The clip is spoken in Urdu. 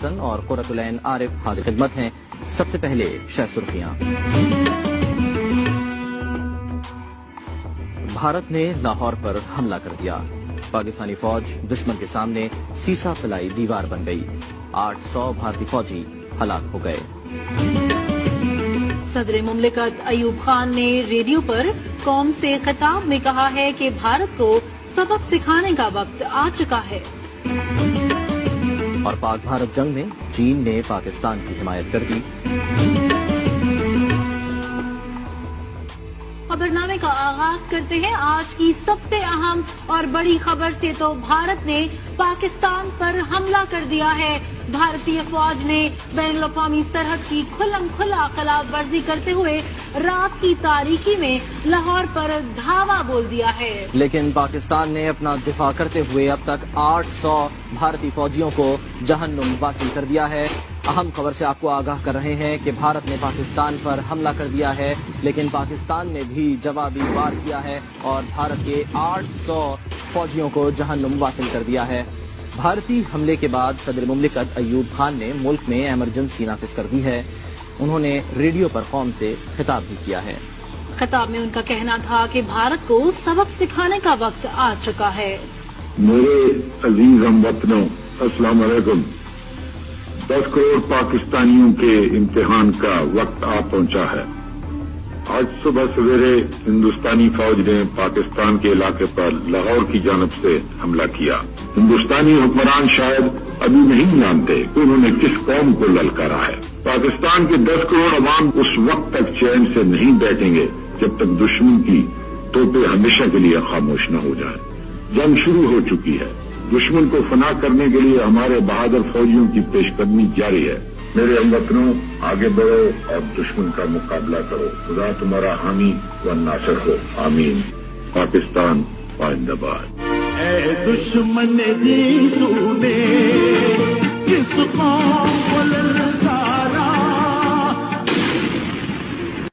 اور قرۃ العین عارف حاضر خدمت ہیں۔ سب سے پہلے شہ سرخیاں۔ بھارت نے لاہور پر حملہ کر دیا، پاکستانی فوج دشمن کے سامنے سیسا پلائی دیوار بن گئی، 800 بھارتی فوجی ہلاک ہو گئے۔ صدر مملکت ایوب خان نے ریڈیو پر قوم سے خطاب میں کہا ہے کہ بھارت کو سبق سکھانے کا وقت آ چکا ہے۔ اور پاک بھارت جنگ میں چین نے پاکستان کی حمایت کر دی۔ خبرنامے کا آغاز کرتے ہیں آج کی سب سے اہم اور بڑی خبر سے۔ تو بھارت نے پاکستان پر حملہ کر دیا ہے۔ بھارتی فوج نے بین الاقوامی سرحد کی کھلم کھلا خلاف ورزی کرتے ہوئے رات کی تاریکی میں لاہور پر دھاوا بول دیا ہے، لیکن پاکستان نے اپنا دفاع کرتے ہوئے اب تک 800 بھارتی فوجیوں کو جہنم واصل کر دیا ہے۔ اہم خبر سے آپ کو آگاہ کر رہے ہیں کہ بھارت نے پاکستان پر حملہ کر دیا ہے، لیکن پاکستان نے بھی جوابی وار کیا ہے اور بھارت کے 800 فوجیوں کو جہنم واصل کر دیا ہے۔ بھارتی حملے کے بعد صدر مملکت ایوب خان نے ملک میں ایمرجنسی نافذ کر دی ہے۔ انہوں نے ریڈیو پر قوم سے خطاب بھی کیا ہے۔ خطاب میں ان کا کہنا تھا کہ بھارت کو سبق سکھانے کا وقت آ چکا ہے۔ میرے عزیز ہم وطنوں، السلام علیکم۔ 10 کروڑ پاکستانیوں کے امتحان کا وقت آ پہنچا ہے۔ آج صبح سویرے ہندوستانی فوج نے پاکستان کے علاقے پر لاہور کی جانب سے حملہ کیا۔ ہندوستانی حکمران شاید ابھی نہیں جانتے کہ انہوں نے کس قوم کو للکارا ہے۔ پاکستان کے 10 کروڑ عوام اس وقت تک چین سے نہیں بیٹھیں گے جب تک دشمن کی توپیں ہمیشہ کے لیے خاموش نہ ہو جائیں۔ جنگ شروع ہو چکی ہے۔ دشمن کو فنا کرنے کے لیے ہمارے بہادر فوجیوں کی پیش قدمی جاری ہے۔ میرے ہم وطنوں، آگے بڑھو اور دشمن کا مقابلہ کرو۔ خدا تمہارا حامی و ناصر ہو، آمین۔ پاکستان زندہ باد۔ اے دشمن دین تو نے کس قوم